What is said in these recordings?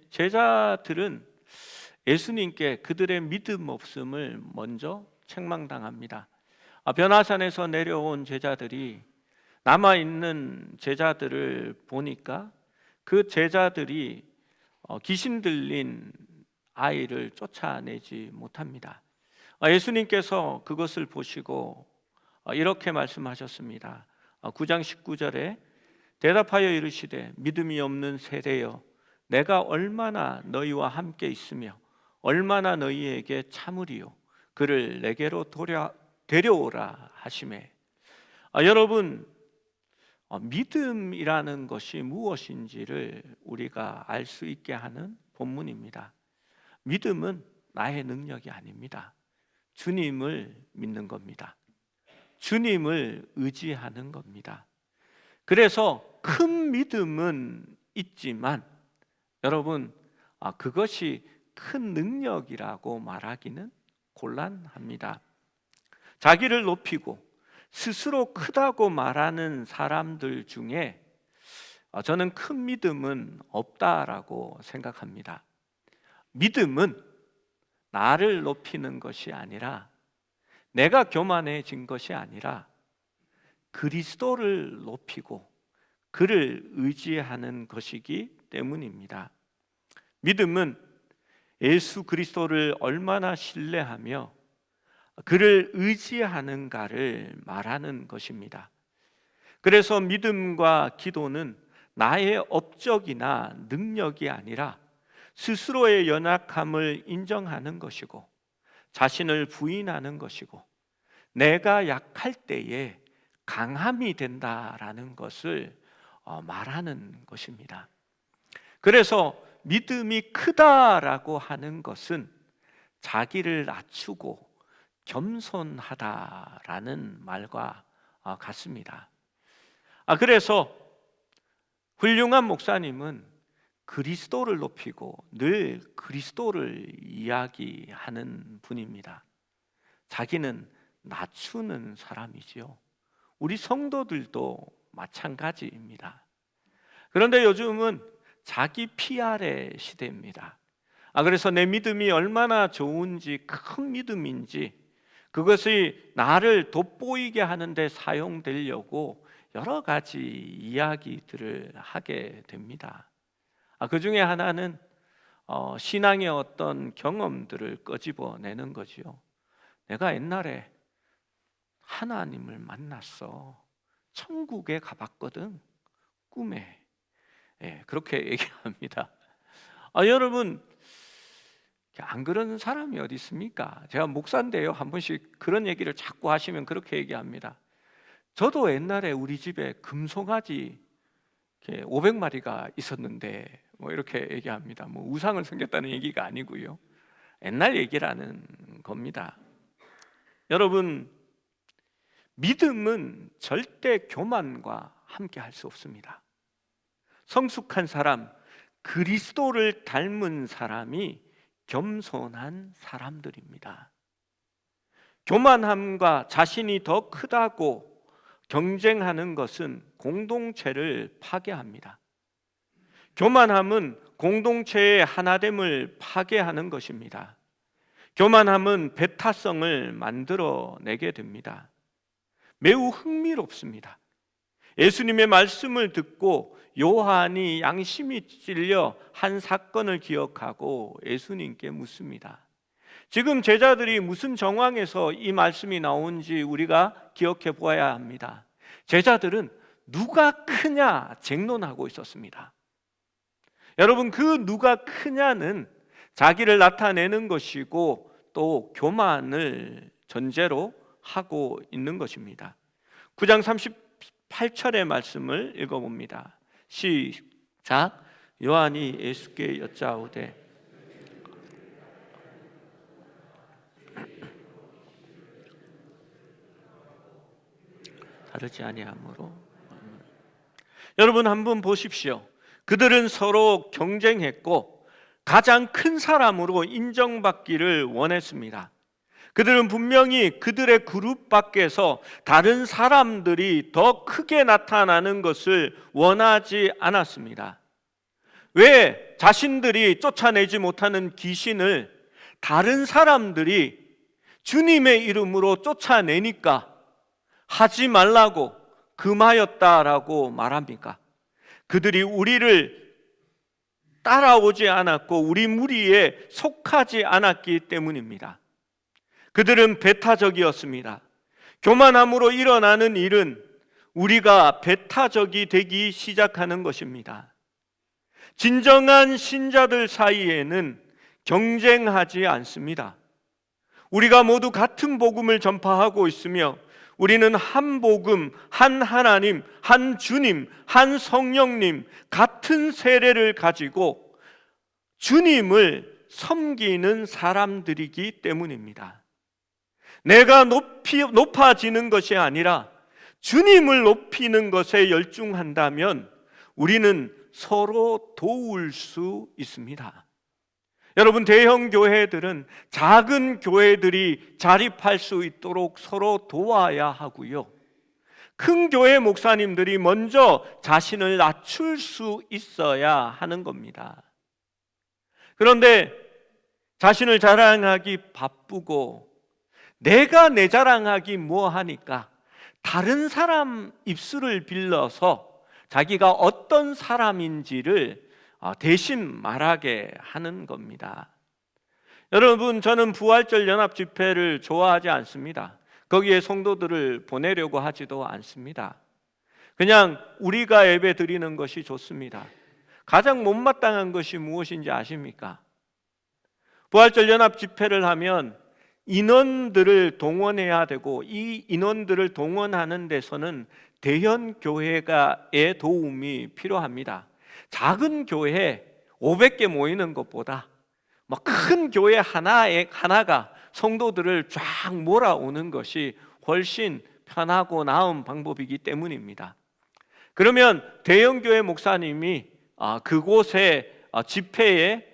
제자들은 예수님께 그들의 믿음 없음을 먼저 책망당합니다. 변화산에서 내려온 제자들이 남아있는 제자들을 보니까 그 제자들이 귀신 들린 아이를 쫓아내지 못합니다. 예수님께서 그것을 보시고 이렇게 말씀하셨습니다. 9장 19절에 대답하여 이르시되 믿음이 없는 세대여 내가 얼마나 너희와 함께 있으며 얼마나 너희에게 참으리요 그를 내게로 데려오라 하시매. 여러분, 믿음이라는 것이 무엇인지를 우리가 알 수 있게 하는 본문입니다. 믿음은 나의 능력이 아닙니다. 주님을 믿는 겁니다. 주님을 의지하는 겁니다. 그래서 큰 믿음은 있지만 여러분, 그것이 큰 능력이라고 말하기는 곤란합니다. 자기를 높이고 스스로 크다고 말하는 사람들 중에 저는 큰 믿음은 없다라고 생각합니다. 믿음은 나를 높이는 것이 아니라, 내가 교만해진 것이 아니라 그리스도를 높이고 그를 의지하는 것이기 때문입니다. 믿음은 예수 그리스도를 얼마나 신뢰하며 그를 의지하는가를 말하는 것입니다. 그래서 믿음과 기도는 나의 업적이나 능력이 아니라 스스로의 연약함을 인정하는 것이고 자신을 부인하는 것이고 내가 약할 때에 강함이 된다라는 것을 말하는 것입니다. 그래서 믿음이 크다라고 하는 것은 자기를 낮추고 겸손하다라는 말과 같습니다. 그래서 훌륭한 목사님은 그리스도를 높이고 늘 그리스도를 이야기하는 분입니다. 자기는 낮추는 사람이지요. 우리 성도들도 마찬가지입니다. 그런데 요즘은 자기 PR의 시대입니다. 그래서 내 믿음이 얼마나 좋은지, 큰 믿음인지 그것이 나를 돋보이게 하는데 사용되려고 여러 가지 이야기들을 하게 됩니다. 그 중에 하나는 신앙의 어떤 경험들을 끄집어내는 거지요. 내가 옛날에 하나님을 만났어. 천국에 가봤거든. 꿈에. 그렇게 얘기합니다. 여러분, 안 그러는 사람이 어디 있습니까? 제가 목사인데요, 한 번씩 그런 얘기를 자꾸 하시면 그렇게 얘기합니다. 저도 옛날에 우리 집에 금송아지 500마리가 있었는데 이렇게 얘기합니다. 우상을 섬겼다는 얘기가 아니고요, 옛날 얘기라는 겁니다. 여러분, 믿음은 절대 교만과 함께 할 수 없습니다. 성숙한 사람, 그리스도를 닮은 사람이 겸손한 사람들입니다. 교만함과 자신이 더 크다고 경쟁하는 것은 공동체를 파괴합니다. 교만함은 공동체의 하나됨을 파괴하는 것입니다. 교만함은 배타성을 만들어내게 됩니다. 매우 흥미롭습니다. 예수님의 말씀을 듣고 요한이 양심이 찔려 한 사건을 기억하고 예수님께 묻습니다. 지금 제자들이 무슨 정황에서 이 말씀이 나온지 우리가 기억해 보아야 합니다. 제자들은 누가 크냐 쟁론하고 있었습니다. 여러분, 그 누가 크냐는 자기를 나타내는 것이고 또 교만을 전제로 하고 있는 것입니다. 9장 38절의 말씀을 읽어봅니다. 시작. 요한이 예수께 여짜오되 다르지 아니하므로. 여러분, 한번 보십시오. 그들은 서로 경쟁했고 가장 큰 사람으로 인정받기를 원했습니다. 그들은 분명히 그들의 그룹 밖에서 다른 사람들이 더 크게 나타나는 것을 원하지 않았습니다. 왜 자신들이 쫓아내지 못하는 귀신을 다른 사람들이 주님의 이름으로 쫓아내니까 하지 말라고 금하였다라고 말합니까? 그들이 우리를 따라오지 않았고 우리 무리에 속하지 않았기 때문입니다. 그들은 배타적이었습니다. 교만함으로 일어나는 일은 우리가 배타적이 되기 시작하는 것입니다. 진정한 신자들 사이에는 경쟁하지 않습니다. 우리가 모두 같은 복음을 전파하고 있으며 우리는 한 복음, 한 하나님, 한 주님, 한 성령님, 같은 세례를 가지고 주님을 섬기는 사람들이기 때문입니다. 내가 높아지는 것이 아니라 주님을 높이는 것에 열중한다면 우리는 서로 도울 수 있습니다. 여러분, 대형 교회들은 작은 교회들이 자립할 수 있도록 서로 도와야 하고요. 큰 교회 목사님들이 먼저 자신을 낮출 수 있어야 하는 겁니다. 그런데 자신을 자랑하기 바쁘고 내가 내 자랑하기 뭐하니까 다른 사람 입술을 빌려서 자기가 어떤 사람인지를 대신 말하게 하는 겁니다. 여러분, 저는 부활절 연합 집회를 좋아하지 않습니다. 거기에 성도들을 보내려고 하지도 않습니다. 그냥 우리가 예배 드리는 것이 좋습니다. 가장 못마땅한 것이 무엇인지 아십니까? 부활절 연합 집회를 하면 인원들을 동원해야 되고 이 인원들을 동원하는 데서는 대형 교회의 도움이 필요합니다. 작은 교회 500개 모이는 것보다 큰 교회 하나가 성도들을 쫙 몰아오는 것이 훨씬 편하고 나은 방법이기 때문입니다. 그러면 대형 교회 목사님이 그곳의 집회의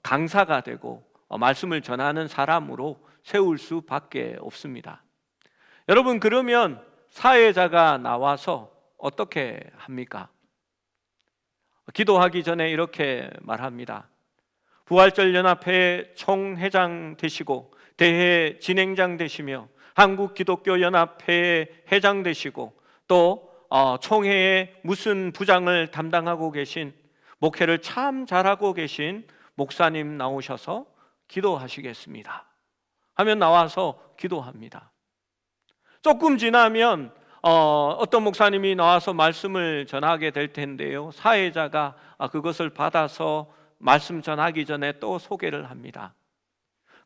강사가 되고 말씀을 전하는 사람으로 세울 수밖에 없습니다. 여러분, 그러면 사회자가 나와서 어떻게 합니까? 기도하기 전에 이렇게 말합니다. 부활절 연합회 총회장 되시고 대회 진행장 되시며 한국기독교연합회의 회장 되시고 또 총회의 무슨 부장을 담당하고 계신, 목회를 참 잘하고 계신 목사님 나오셔서 기도하시겠습니다 하면 나와서 기도합니다. 조금 지나면 어떤 목사님이 나와서 말씀을 전하게 될 텐데요, 사회자가 그것을 받아서 말씀 전하기 전에 또 소개를 합니다.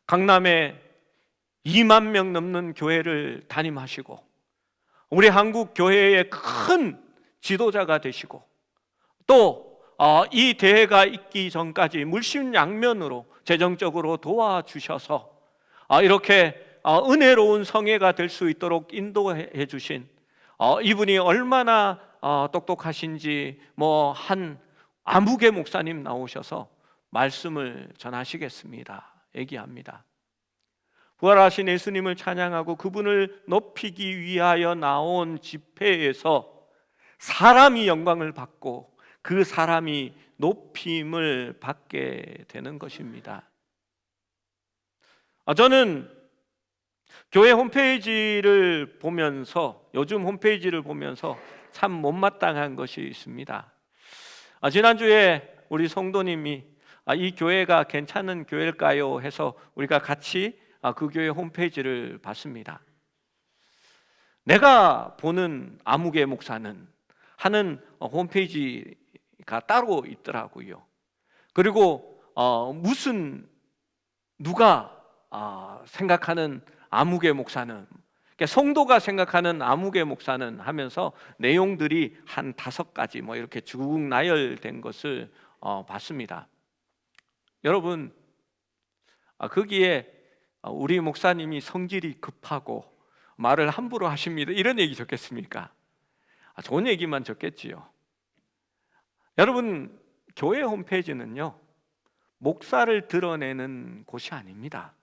강남에 2만 명 넘는 교회를 담임하시고 우리 한국 교회의 큰 지도자가 되시고 또 이 대회가 있기 전까지 물심양면으로 재정적으로 도와주셔서 이렇게 은혜로운 성회가 될 수 있도록 인도해 주신 이분이 얼마나 똑똑하신지 한 아무개 목사님 나오셔서 말씀을 전하시겠습니다 얘기합니다. 부활하신 예수님을 찬양하고 그분을 높이기 위하여 나온 집회에서 사람이 영광을 받고 그 사람이 높임을 받게 되는 것입니다. 저는 교회 홈페이지를 보면서, 요즘 홈페이지를 보면서 참 못마땅한 것이 있습니다. 지난주에 우리 성도님이 이 교회가 괜찮은 교회일까요? 해서 우리가 같이 그 교회 홈페이지를 봤습니다. 내가 보는 아무개 목사는 하는 홈페이지가 따로 있더라고요. 그리고 누가 생각하는 아무개 목사는, 그러니까 성도가 생각하는 아무개 목사는 하면서 내용들이 한 5가지 이렇게 쭉 나열된 것을 봤습니다. 여러분, 거기에 우리 목사님이 성질이 급하고 말을 함부로 하십니다 이런 얘기 적겠습니까? 좋은 얘기만 적겠지요. 여러분, 교회 홈페이지는요 목사를 드러내는 곳이 아닙니다.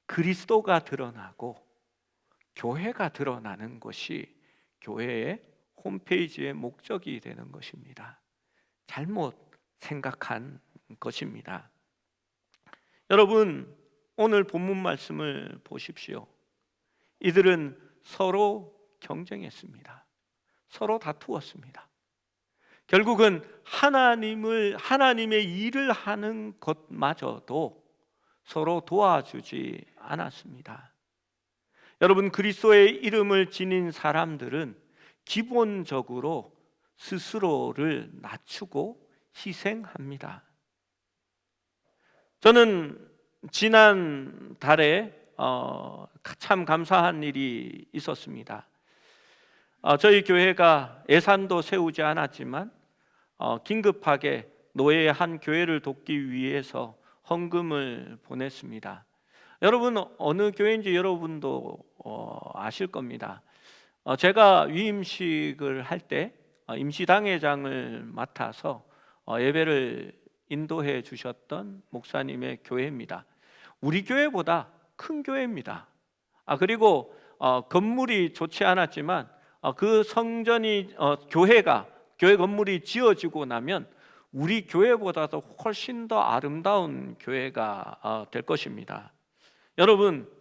그리스도가 드러나고 교회가 드러나는 것이 교회의 홈페이지의 목적이 되는 것입니다. 잘못 생각한 것입니다. 여러분, 오늘 본문 말씀을 보십시오. 이들은 서로 경쟁했습니다. 서로 다투었습니다. 결국은 하나님의 일을 하는 것마저도 서로 도와주지 않았습니다. 여러분, 그리스도의 이름을 지닌 사람들은 기본적으로 스스로를 낮추고 희생합니다. 저는 지난 달에 참 감사한 일이 있었습니다. 저희 교회가 예산도 세우지 않았지만 긴급하게 노예의 한 교회를 돕기 위해서 헌금을 보냈습니다. 여러분, 어느 교회인지 여러분도 아실 겁니다. 제가 위임식을 할 때 임시당회장을 맡아서 예배를 인도해 주셨던 목사님의 교회입니다. 우리 교회보다 큰 교회입니다. 그리고 건물이 좋지 않았지만 그 성전이 교회 건물이 지어지고 나면 우리 교회보다도 훨씬 더 아름다운 교회가 될 것입니다. 여러분,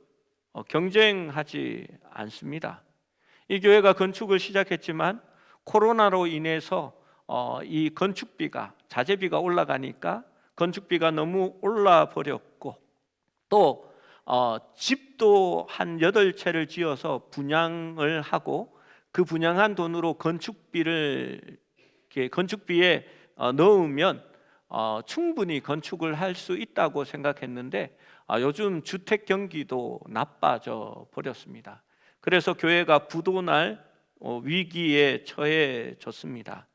경쟁하지 않습니다. 이 교회가 건축을 시작했지만 코로나로 인해서 이 건축비가, 자재비가 올라가니까 건축비가 너무 올라 버렸고, 또 집도 한 8채를 지어서 분양을 하고 그 분양한 돈으로 건축비에 넣으면 충분히 건축을 할 수 있다고 생각했는데 요즘 주택 경기도 나빠져 버렸습니다. 그래서 교회가 부도날 위기에 처해졌습니다.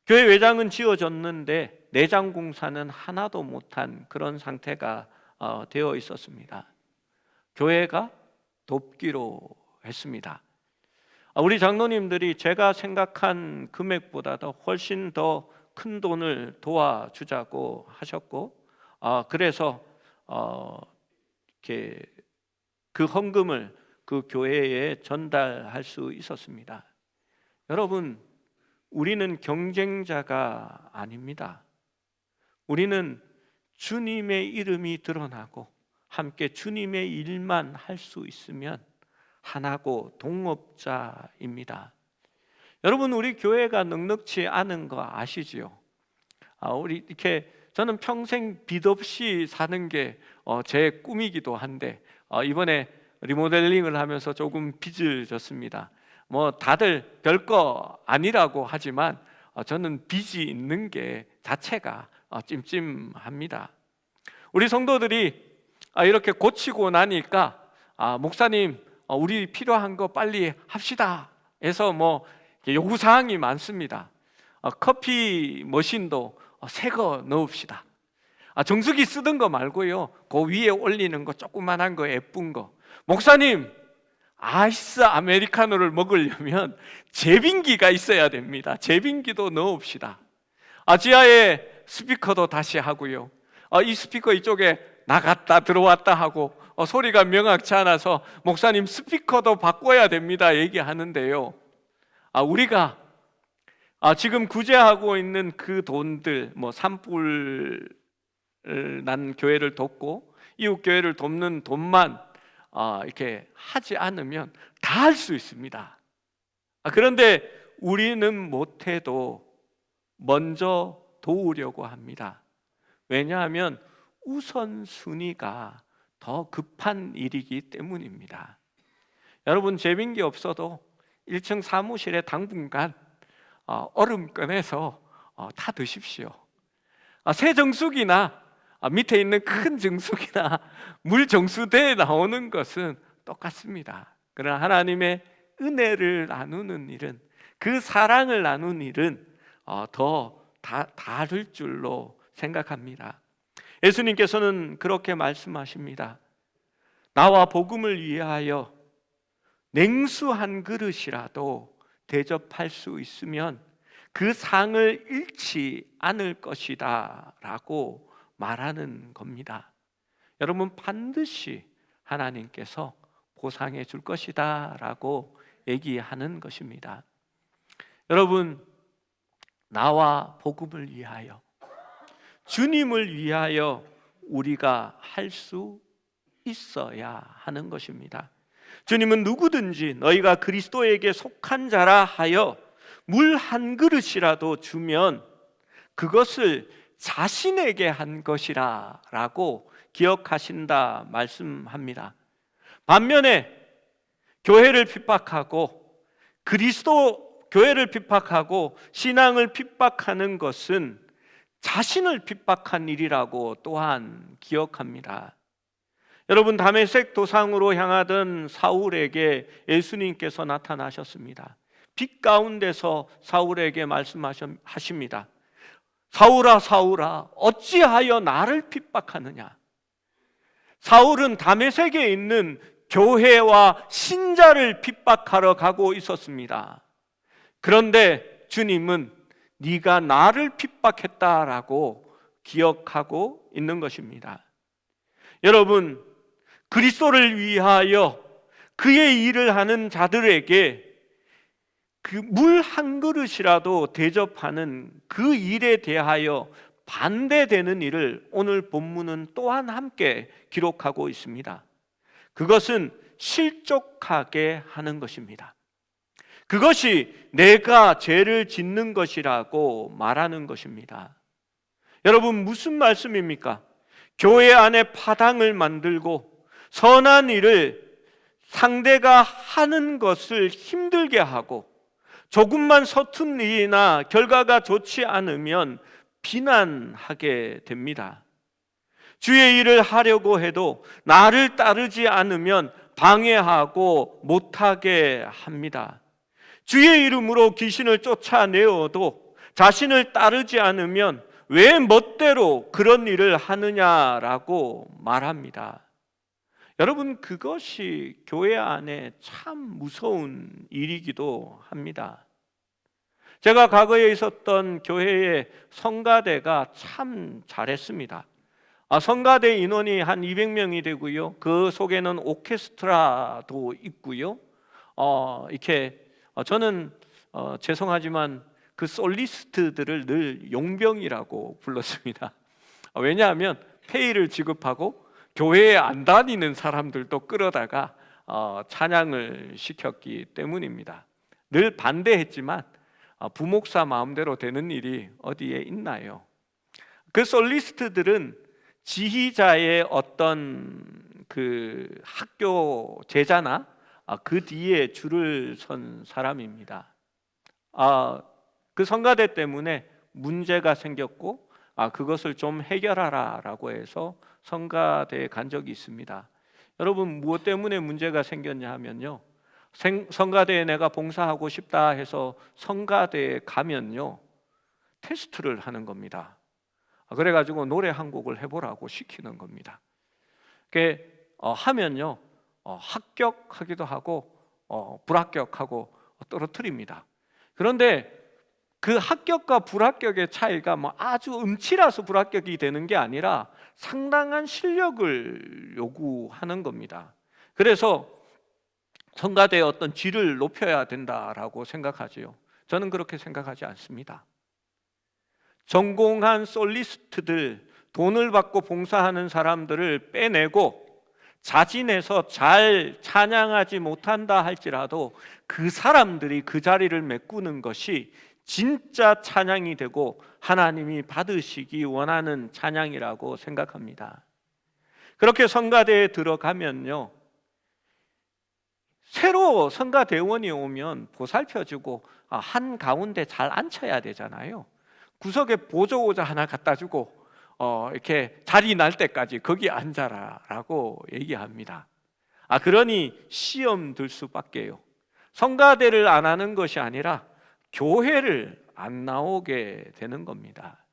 교회 외장은 지어졌는데 내장 공사는 하나도 못한 그런 상태가 되어 있었습니다. 교회가 돕기로 했습니다. 우리 장로님들이 제가 생각한 금액보다도 훨씬 더 큰 돈을 도와주자고 하셨고, 그래서 이렇게 그 헌금을 그 교회에 전달할 수 있었습니다. 여러분, 우리는 경쟁자가 아닙니다. 우리는 주님의 이름이 드러나고 함께 주님의 일만 할 수 있으면 하나고 동업자입니다. 여러분, 우리 교회가 넉넉지 않은 거 아시지요? 우리 이렇게 저는 평생 빚 없이 사는 게 제 꿈이기도 한데 이번에 리모델링을 하면서 조금 빚을 졌습니다. 뭐 다들 별거 아니라고 하지만 저는 빚이 있는 게 자체가 찜찜합니다. 우리 성도들이 이렇게 고치고 나니까 목사님, 우리 필요한 거 빨리 합시다 해서 뭐 요구사항이 많습니다. 커피 머신도 새 거 넣읍시다. 정수기 쓰던 거 말고요, 그 위에 올리는 거 조그만한 거 예쁜 거. 목사님, 아이스 아메리카노를 먹으려면 제빙기가 있어야 됩니다. 제빙기도 넣읍시다. 지하에 스피커도 다시 하고요, 이 스피커 이쪽에 나갔다 들어왔다 하고 소리가 명확치 않아서 목사님 스피커도 바꿔야 됩니다 얘기하는데요, 우리가 지금 구제하고 있는 그 돈들, 뭐 산불 난 교회를 돕고 이웃 교회를 돕는 돈만 이렇게 하지 않으면 다 할 수 있습니다. 그런데 우리는 못해도 먼저 도우려고 합니다. 왜냐하면 우선순위가 더 급한 일이기 때문입니다. 여러분, 제빙기 없어도 1층 사무실에 당분간 얼음 꺼내서 다 드십시오. 새 정수기나 밑에 있는 큰 정수기나 물 정수대에 나오는 것은 똑같습니다. 그러나 하나님의 은혜를 나누는 일은, 그 사랑을 나누는 일은 더 다를 줄로 생각합니다. 예수님께서는 그렇게 말씀하십니다. 나와 복음을 위하여 냉수 한 그릇이라도 대접할 수 있으면 그 상을 잃지 않을 것이다 라고 말하는 겁니다. 여러분, 반드시 하나님께서 보상해 줄 것이다 라고 얘기하는 것입니다. 여러분, 나와 복음을 위하여, 주님을 위하여 우리가 할 수 있어야 하는 것입니다. 주님은 누구든지 너희가 그리스도에게 속한 자라 하여 물 한 그릇이라도 주면 그것을 자신에게 한 것이라 라고 기억하신다 말씀합니다. 반면에 교회를 핍박하고 그리스도 교회를 핍박하고 신앙을 핍박하는 것은 자신을 핍박한 일이라고 또한 기억합니다. 여러분, 다메섹 도상으로 향하던 사울에게 예수님께서 나타나셨습니다. 빛 가운데서 사울에게 말씀하십니다. 사울아, 사울아, 어찌하여 나를 핍박하느냐? 사울은 다메섹에 있는 교회와 신자를 핍박하러 가고 있었습니다. 그런데 주님은 네가 나를 핍박했다라고 기억하고 있는 것입니다. 여러분, 그리스도를 위하여 그의 일을 하는 자들에게 그 물 한 그릇이라도 대접하는 그 일에 대하여 반대되는 일을 오늘 본문은 또한 함께 기록하고 있습니다. 그것은 실족하게 하는 것입니다. 그것이 내가 죄를 짓는 것이라고 말하는 것입니다. 여러분, 무슨 말씀입니까? 교회 안에 파당을 만들고 선한 일을 상대가 하는 것을 힘들게 하고 조금만 서툰 일이나 결과가 좋지 않으면 비난하게 됩니다. 주의 일을 하려고 해도 나를 따르지 않으면 방해하고 못하게 합니다. 주의 이름으로 귀신을 쫓아내어도 자신을 따르지 않으면 왜 멋대로 그런 일을 하느냐라고 말합니다. 여러분, 그것이 교회 안에 참 무서운 일이기도 합니다. 제가 과거에 있었던 교회의 성가대가 참 잘했습니다. 성가대 인원이 한 200명이 되고요. 그 속에는 오케스트라도 있고요. 이렇게 저는 죄송하지만 그 솔리스트들을 늘 용병이라고 불렀습니다. 왜냐하면 페이를 지급하고 교회에 안 다니는 사람들도 끌어다가 찬양을 시켰기 때문입니다. 늘 반대했지만 부목사 마음대로 되는 일이 어디에 있나요? 그 솔리스트들은 지휘자의 어떤 그 학교 제자나 그 뒤에 줄을 선 사람입니다. 그 성가대 때문에 문제가 생겼고 그것을 좀 해결하라라고 해서 성가대에 간 적이 있습니다. 여러분, 무엇 때문에 문제가 생겼냐 하면요, 성가대에 내가 봉사하고 싶다 해서 성가대에 가면요 테스트를 하는 겁니다. 그래가지고 노래 한 곡을 해보라고 시키는 겁니다. 그게 하면요 합격하기도 하고 불합격하고 떨어뜨립니다. 그런데 그 합격과 불합격의 차이가 아주 음치라서 불합격이 되는 게 아니라 상당한 실력을 요구하는 겁니다. 그래서 성가대의 어떤 질을 높여야 된다라고 생각하지요. 저는 그렇게 생각하지 않습니다. 전공한 솔리스트들, 돈을 받고 봉사하는 사람들을 빼내고 자진해서 잘 찬양하지 못한다 할지라도 그 사람들이 그 자리를 메꾸는 것이 진짜 찬양이 되고 하나님이 받으시기 원하는 찬양이라고 생각합니다. 그렇게 성가대에 들어가면요, 새로 성가대원이 오면 보살펴주고 한가운데 잘 앉혀야 되잖아요. 구석에 보조의자 하나 갖다 주고 이렇게 자리 날 때까지 거기 앉아라 라고 얘기합니다. 그러니 시험 들 수밖에요. 성가대를 안 하는 것이 아니라 교회를 안 나오게 되는 겁니다.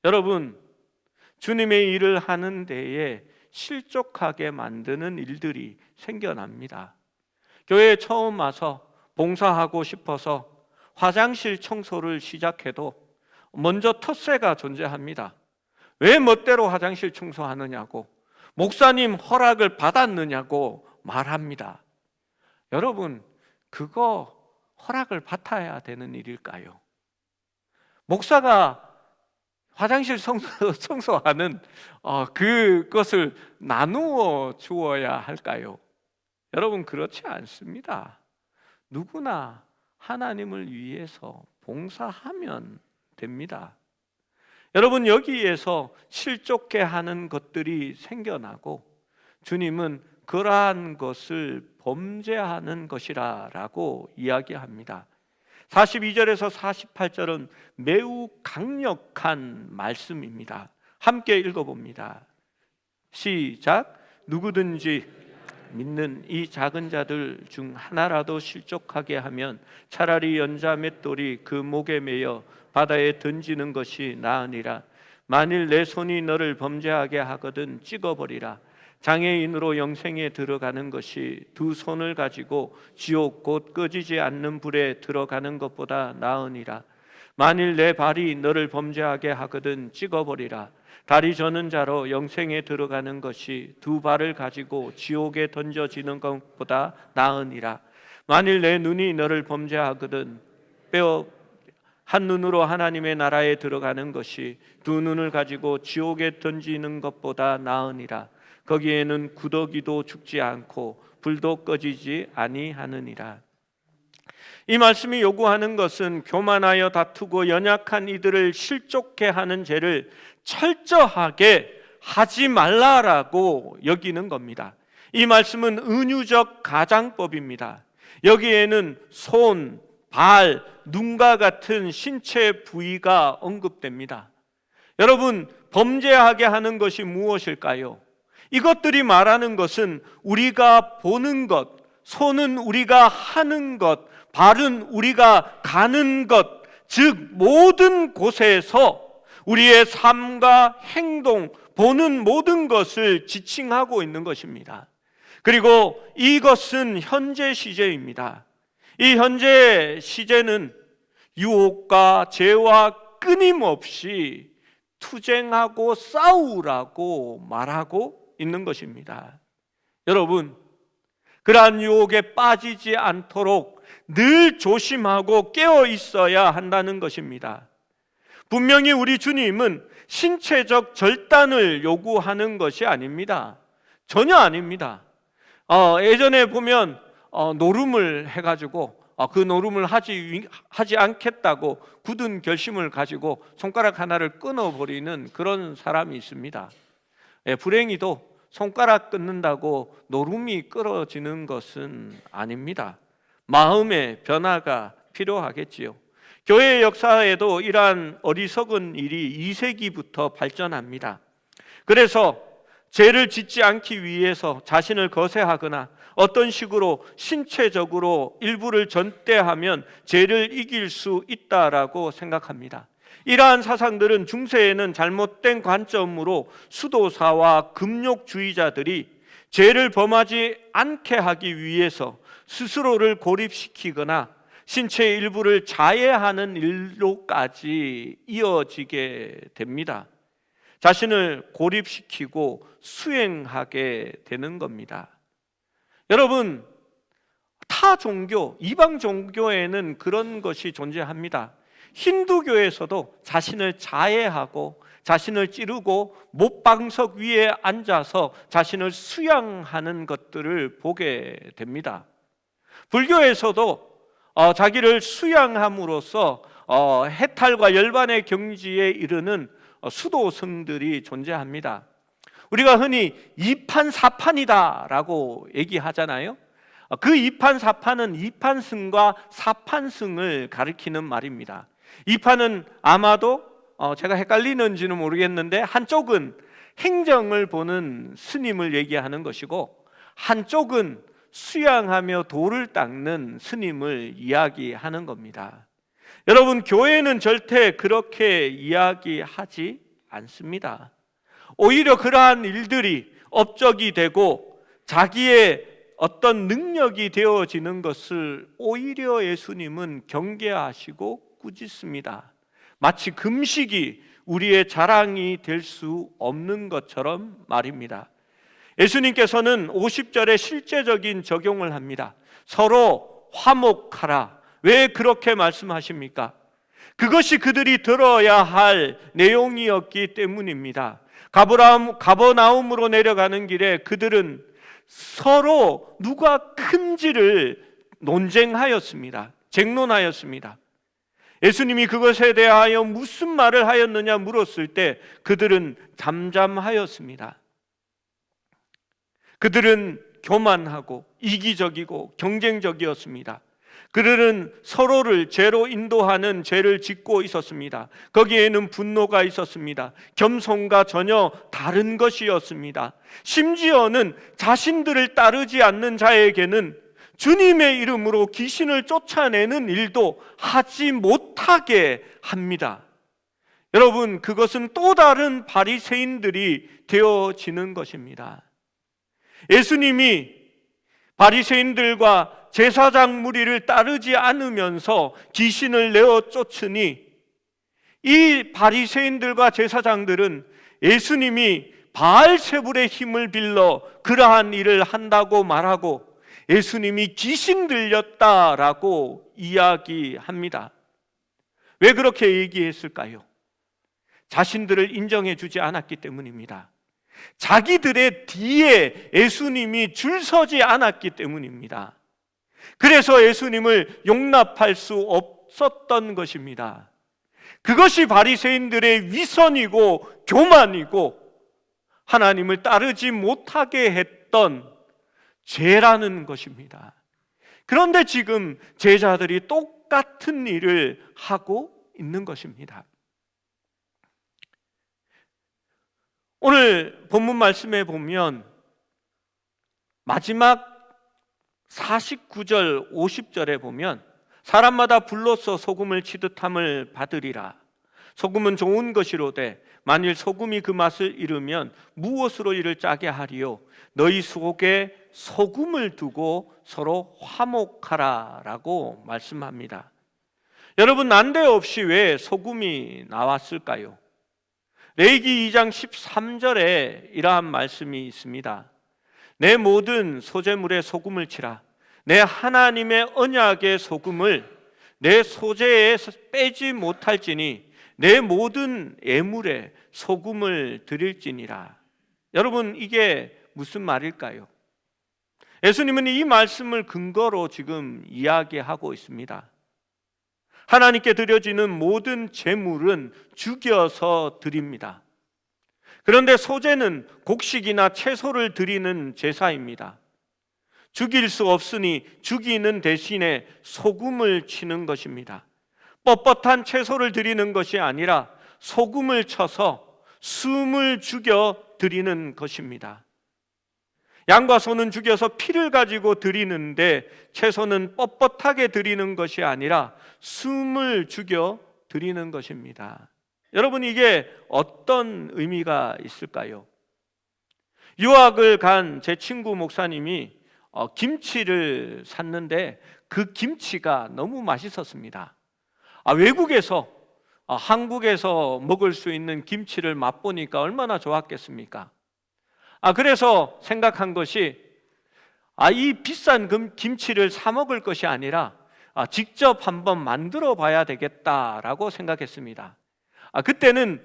여러분, 주님의 일을 하는 데에 실족하게 만드는 일들이 생겨납니다. 교회에 처음 와서 봉사하고 싶어서 화장실 청소를 시작해도 먼저 텃세가 존재합니다. 왜 멋대로 화장실 청소하느냐고, 목사님 허락을 받았느냐고 말합니다. 여러분, 그거 허락을 받아야 되는 일일까요? 목사가 화장실 청소하는 그것을 나누어 주어야 할까요? 여러분, 그렇지 않습니다. 누구나 하나님을 위해서 봉사하면 됩니다. 여러분, 여기에서 실족해 하는 것들이 생겨나고 주님은 그러한 것을 범죄하는 것이라고 이야기합니다. 42절에서 48절은 매우 강력한 말씀입니다. 함께 읽어봅니다. 시작. 누구든지 믿는 이 작은 자들 중 하나라도 실족하게 하면 차라리 연자 맷돌이 그 목에 매여 바다에 던지는 것이 나으니라. 만일 내 손이 너를 범죄하게 하거든 찍어버리라. 장애인으로 영생에 들어가는 것이 두 손을 가지고 지옥 곧 꺼지지 않는 불에 들어가는 것보다 나으니라. 만일 내 발이 너를 범죄하게 하거든 찍어버리라. 다리 저는 자로 영생에 들어가는 것이 두 발을 가지고 지옥에 던져지는 것보다 나으니라. 만일 내 눈이 너를 범죄하거든 빼어 한 눈으로 하나님의 나라에 들어가는 것이 두 눈을 가지고 지옥에 던지는 것보다 나으니라. 거기에는 구더기도 죽지 않고 불도 꺼지지 아니하느니라. 이 말씀이 요구하는 것은 교만하여 다투고 연약한 이들을 실족해 하는 죄를 철저하게 하지 말라라고 여기는 겁니다. 이 말씀은 은유적 가장법입니다. 여기에는 손, 발, 눈과 같은 신체 부위가 언급됩니다. 여러분, 범죄하게 하는 것이 무엇일까요? 이것들이 말하는 것은 우리가 보는 것, 손은 우리가 하는 것, 발은 우리가 가는 것, 즉 모든 곳에서 우리의 삶과 행동, 보는 모든 것을 지칭하고 있는 것입니다. 그리고 이것은 현재 시제입니다. 이 현재 시제는 유혹과 죄와 끊임없이 투쟁하고 싸우라고 말하고 있는 것입니다. 여러분, 그러한 유혹에 빠지지 않도록 늘 조심하고 깨어 있어야 한다는 것입니다. 분명히 우리 주님은 신체적 절단을 요구하는 것이 아닙니다. 전혀 아닙니다. 예전에 보면 노름을 해가지고 그 노름을 하지 않겠다고 굳은 결심을 가지고 손가락 하나를 끊어버리는 그런 사람이 있습니다. 불행히도 손가락 끊는다고 노름이 끊어지는 것은 아닙니다. 마음의 변화가 필요하겠지요. 교회 역사에도 이러한 어리석은 일이 2세기부터 발전합니다. 그래서 죄를 짓지 않기 위해서 자신을 거세하거나 어떤 식으로 신체적으로 일부를 전대하면 죄를 이길 수 있다라고 생각합니다. 이러한 사상들은 중세에는 잘못된 관점으로 수도사와 금욕주의자들이 죄를 범하지 않게 하기 위해서 스스로를 고립시키거나 신체의 일부를 자해하는 일로까지 이어지게 됩니다. 자신을 고립시키고 수행하게 되는 겁니다. 여러분, 타 종교, 이방 종교에는 그런 것이 존재합니다. 힌두교에서도 자신을 자해하고 자신을 찌르고 못방석 위에 앉아서 자신을 수양하는 것들을 보게 됩니다. 불교에서도 자기를 수양함으로써 해탈과 열반의 경지에 이르는 수도승들이 존재합니다. 우리가 흔히 이판사판이다라고 얘기하잖아요. 그 이판사판은 이판승과 사판승을 가리키는 말입니다. 이판은 아마도 제가 헷갈리는지는 모르겠는데 한쪽은 행정을 보는 스님을 얘기하는 것이고 한쪽은 수양하며 돌을 닦는 스님을 이야기하는 겁니다. 여러분, 교회는 절대 그렇게 이야기하지 않습니다. 오히려 그러한 일들이 업적이 되고 자기의 어떤 능력이 되어지는 것을 오히려 예수님은 경계하시고 꾸짖습니다. 마치 금식이 우리의 자랑이 될 수 없는 것처럼 말입니다. 예수님께서는 50절에 실제적인 적용을 합니다. 서로 화목하라. 왜 그렇게 말씀하십니까? 그것이 그들이 들어야 할 내용이었기 때문입니다. 가버나움으로 내려가는 길에 그들은 서로 누가 큰지를 논쟁하였습니다. 쟁론하였습니다. 예수님이 그것에 대하여 무슨 말을 하였느냐 물었을 때 그들은 잠잠하였습니다. 그들은 교만하고 이기적이고 경쟁적이었습니다. 그들은 서로를 죄로 인도하는 죄를 짓고 있었습니다. 거기에는 분노가 있었습니다. 겸손과 전혀 다른 것이었습니다. 심지어는 자신들을 따르지 않는 자에게는 주님의 이름으로 귀신을 쫓아내는 일도 하지 못하게 합니다. 여러분, 그것은 또 다른 바리새인들이 되어지는 것입니다. 예수님이 바리새인들과 제사장 무리를 따르지 않으면서 귀신을 내어 쫓으니 이 바리새인들과 제사장들은 예수님이 바알세불의 힘을 빌려 그러한 일을 한다고 말하고 예수님이 귀신 들렸다라고 이야기합니다. 왜 그렇게 얘기했을까요? 자신들을 인정해 주지 않았기 때문입니다. 자기들의 뒤에 예수님이 줄 서지 않았기 때문입니다. 그래서 예수님을 용납할 수 없었던 것입니다. 그것이 바리새인들의 위선이고 교만이고 하나님을 따르지 못하게 했던 죄라는 것입니다. 그런데 지금 제자들이 똑같은 일을 하고 있는 것입니다. 오늘 본문 말씀에 보면 마지막 49절 50절에 보면 사람마다 불로써 소금을 치듯함을 받으리라. 소금은 좋은 것이로되 만일 소금이 그 맛을 잃으면 무엇으로 이를 짜게 하리요? 너희 속에 소금을 두고 서로 화목하라 라고 말씀합니다. 여러분, 난데없이 왜 소금이 나왔을까요? 레위기 2장 13절에 이러한 말씀이 있습니다. 내 모든 소재물에 소금을 치라. 내 하나님의 언약의 소금을 내 소재에 빼지 못할지니 내 모든 예물에 소금을 드릴지니라. 여러분, 이게 무슨 말일까요? 예수님은 이 말씀을 근거로 지금 이야기하고 있습니다. 하나님께 드려지는 모든 제물은 죽여서 드립니다. 그런데 소재는 곡식이나 채소를 드리는 제사입니다. 죽일 수 없으니 죽이는 대신에 소금을 치는 것입니다. 뻣뻣한 채소를 드리는 것이 아니라 소금을 쳐서 숨을 죽여 드리는 것입니다. 양과 소는 죽여서 피를 가지고 드리는데 채소는 뻣뻣하게 드리는 것이 아니라 숨을 죽여 드리는 것입니다. 여러분, 이게 어떤 의미가 있을까요? 유학을 간 제 친구 목사님이 김치를 샀는데 그 김치가 너무 맛있었습니다. 외국에서 한국에서 먹을 수 있는 김치를 맛보니까 얼마나 좋았겠습니까? 그래서 생각한 것이 이 비싼 김치를 사 먹을 것이 아니라 직접 한번 만들어 봐야 되겠다라고 생각했습니다. 그때는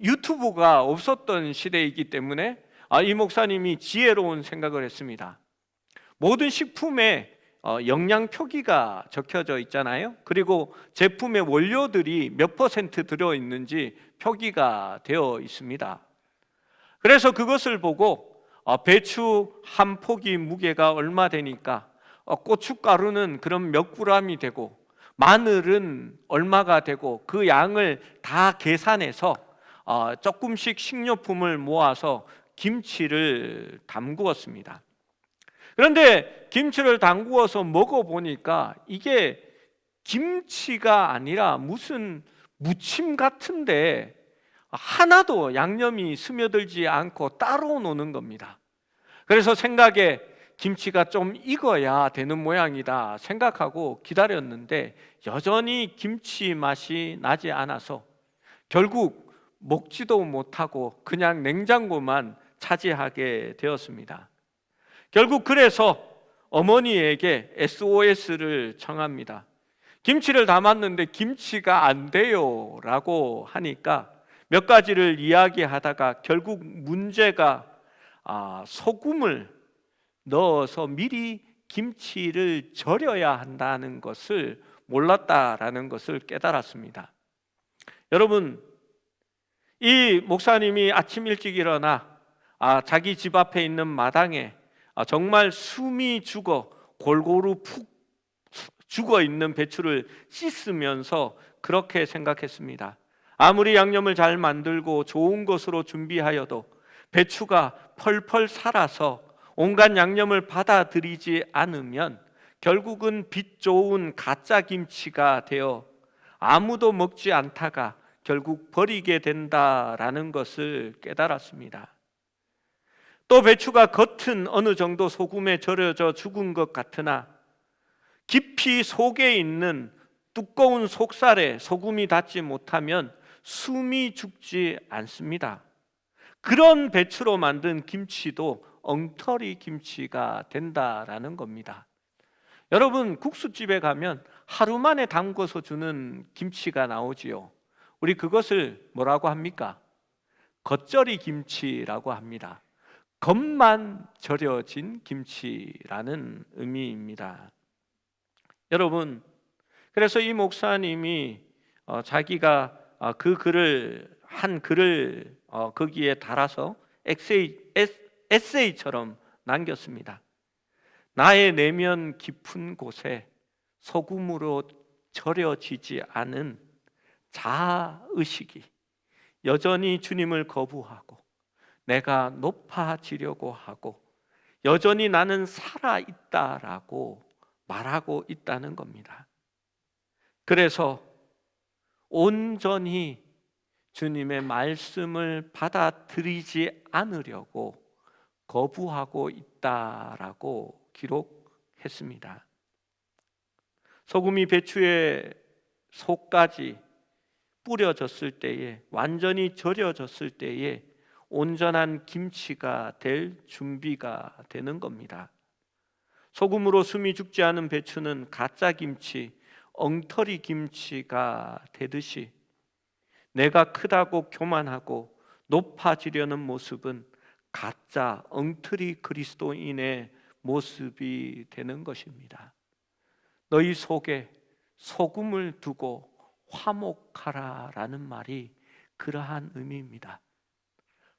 유튜브가 없었던 시대이기 때문에 이 목사님이 지혜로운 생각을 했습니다. 모든 식품에 영양 표기가 적혀져 있잖아요. 그리고 제품의 원료들이 몇 % 들어있는지 표기가 되어 있습니다. 그래서 그것을 보고 배추 한 포기 무게가 얼마 되니까 고춧가루는 그럼 몇 g이 되고 마늘은 얼마가 되고 그 양을 다 계산해서 조금씩 식료품을 모아서 김치를 담그었습니다. 그런데 김치를 담그어서 먹어보니까 이게 김치가 아니라 무슨 무침 같은데 하나도 양념이 스며들지 않고 따로 노는 겁니다. 그래서 생각에 김치가 좀 익어야 되는 모양이다 생각하고 기다렸는데 여전히 김치 맛이 나지 않아서 결국 먹지도 못하고 그냥 냉장고만 차지하게 되었습니다. 결국 그래서 어머니에게 SOS를 청합니다. 김치를 담았는데 김치가 안 돼요 라고 하니까 몇 가지를 이야기하다가 결국 문제가 소금을 넣어서 미리 김치를 절여야 한다는 것을 몰랐다라는 것을 깨달았습니다. 여러분, 이 목사님이 아침 일찍 일어나 자기 집 앞에 있는 마당에 정말 숨이 죽어 골고루 푹 죽어 있는 배추를 씻으면서 그렇게 생각했습니다. 아무리 양념을 잘 만들고 좋은 것으로 준비하여도 배추가 펄펄 살아서 온갖 양념을 받아들이지 않으면 결국은 빛 좋은 가짜 김치가 되어 아무도 먹지 않다가 결국 버리게 된다라는 것을 깨달았습니다. 또 배추가 겉은 어느 정도 소금에 절여져 죽은 것 같으나 깊이 속에 있는 두꺼운 속살에 소금이 닿지 못하면 숨이 죽지 않습니다. 그런 배추로 만든 김치도 엉터리 김치가 된다라는 겁니다. 여러분, 국수집에 가면 하루 만에 담궈서 주는 김치가 나오지요. 우리 그것을 뭐라고 합니까? 겉절이 김치라고 합니다. 겉만 절여진 김치라는 의미입니다. 여러분, 그래서 이 목사님이 자기가 그 글을 거기에 달아서 에세이처럼 남겼습니다. 나의 내면 깊은 곳에 소금으로 절여지지 않은 자아의식이 여전히 주님을 거부하고 내가 높아지려고 하고 여전히 나는 살아있다라고 말하고 있다는 겁니다. 그래서 온전히 주님의 말씀을 받아들이지 않으려고 거부하고 있다라고 기록했습니다. 소금이 배추의 속까지 뿌려졌을 때에, 완전히 절여졌을 때에 온전한 김치가 될 준비가 되는 겁니다. 소금으로 숨이 죽지 않은 배추는 가짜 김치, 엉터리 김치가 되듯이 내가 크다고 교만하고 높아지려는 모습은 가짜 엉터리 그리스도인의 모습이 되는 것입니다. 너희 속에 소금을 두고 화목하라라는 말이 그러한 의미입니다.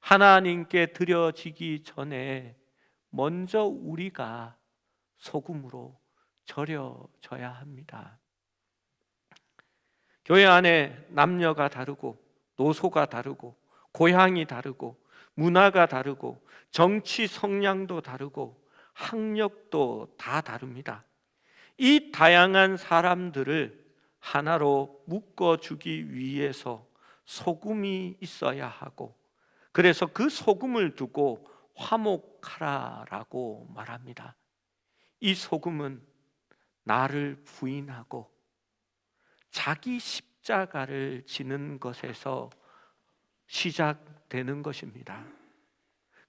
하나님께 드려지기 전에 먼저 우리가 소금으로 절여져야 합니다. 교회 안에 남녀가 다르고 노소가 다르고 고향이 다르고 문화가 다르고 정치 성향도 다르고 학력도 다 다릅니다. 이 다양한 사람들을 하나로 묶어주기 위해서 소금이 있어야 하고, 그래서 그 소금을 두고 화목하라라고 말합니다. 이 소금은 나를 부인하고 자기 십자가를 지는 것에서 시작되는 것입니다.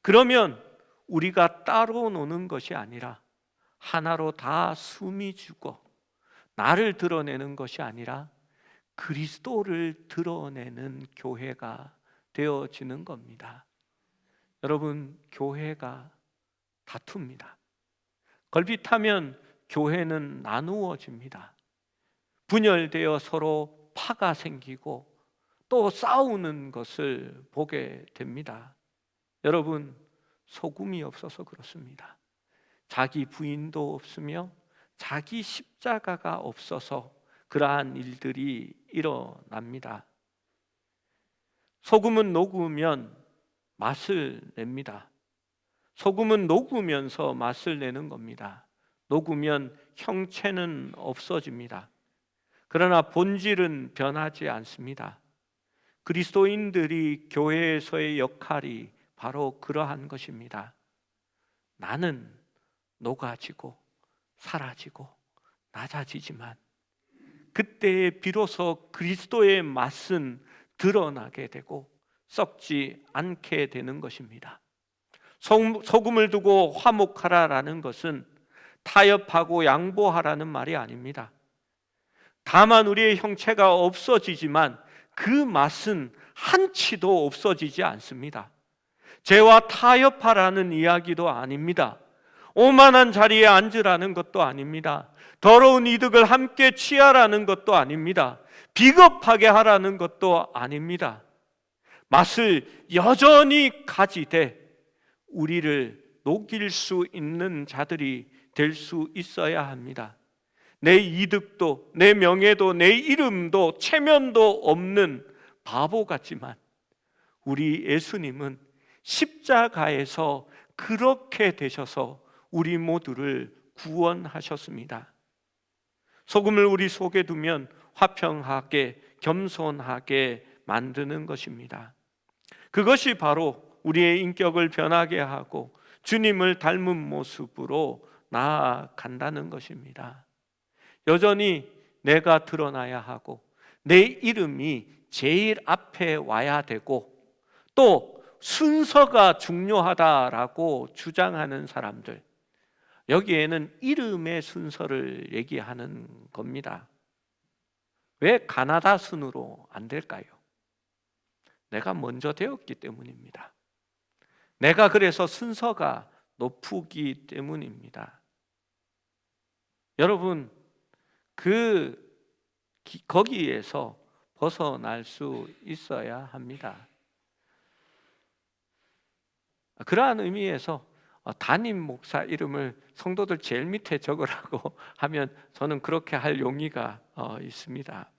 그러면 우리가 따로 노는 것이 아니라 하나로 다 숨이 죽어 나를 드러내는 것이 아니라 그리스도를 드러내는 교회가 되어지는 겁니다. 여러분, 교회가 다툽니다. 걸핏하면 교회는 나누어집니다. 분열되어 서로 파가 생기고 또 싸우는 것을 보게 됩니다. 여러분, 소금이 없어서 그렇습니다. 자기 부인도 없으며 자기 십자가가 없어서 그러한 일들이 일어납니다. 소금은 녹으면 맛을 냅니다. 소금은 녹으면서 맛을 내는 겁니다. 녹으면 형체는 없어집니다. 그러나 본질은 변하지 않습니다. 그리스도인들이 교회에서의 역할이 바로 그러한 것입니다. 나는 녹아지고 사라지고 낮아지지만 그때에 비로소 그리스도의 맛은 드러나게 되고 썩지 않게 되는 것입니다. 소금을 두고 화목하라라는 것은 타협하고 양보하라는 말이 아닙니다. 다만 우리의 형체가 없어지지만 그 맛은 한치도 없어지지 않습니다. 죄와 타협하라는 이야기도 아닙니다. 오만한 자리에 앉으라는 것도 아닙니다. 더러운 이득을 함께 취하라는 것도 아닙니다. 비겁하게 하라는 것도 아닙니다. 맛을 여전히 가지되 우리를 녹일 수 있는 자들이 될 수 있어야 합니다. 내 이득도, 내 명예도, 내 이름도, 체면도 없는 바보 같지만 우리 예수님은 십자가에서 그렇게 되셔서 우리 모두를 구원하셨습니다. 소금을 우리 속에 두면 화평하게, 겸손하게 만드는 것입니다. 그것이 바로 우리의 인격을 변하게 하고 주님을 닮은 모습으로 나아간다는 것입니다. 여전히 내가 드러나야 하고 내 이름이 제일 앞에 와야 되고 또 순서가 중요하다라고 주장하는 사람들, 여기에는 이름의 순서를 얘기하는 겁니다. 왜 가나다 순으로 안 될까요? 내가 먼저 되었기 때문입니다. 내가 그래서 순서가 높기 때문입니다. 여러분, 거기에서 벗어날 수 있어야 합니다. 그러한 의미에서 담임 목사 이름을 성도들 제일 밑에 적으라고 하면 저는 그렇게 할 용의가 있습니다.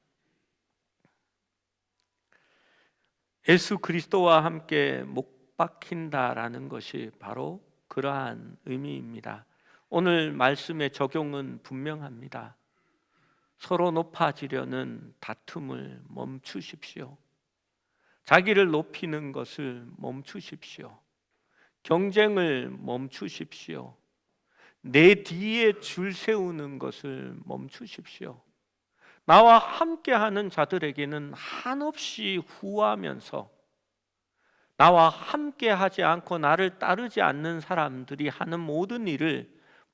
예수 그리스도와 함께 못 박힌다라는 것이 바로 그러한 의미입니다. 오늘 말씀의 적용은 분명합니다. 서로 높아지려는 다툼을 멈추십시오. 자기를 높이는 것을 멈추십시오. 경쟁을 멈추십시오. 내 뒤에 줄 세우는 것을 멈추십시오. 나와 함께하는 자들에게는 한없이 후하면서 나와 함께하지 않고 나를 따르지 않는 사람들이 하는 모든 일을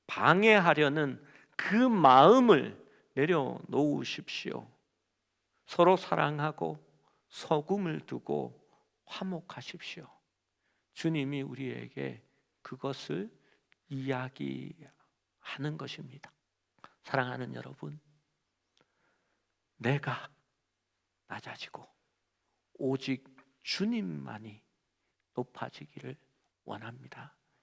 방해하려는 그 마음을 내려놓으십시오. 서로 사랑하고 소금을 두고 화목하십시오. 주님이 우리에게 그것을 이야기하는 것입니다. 사랑하는 여러분, 내가 낮아지고 오직 주님만이 높아지기를 원합니다.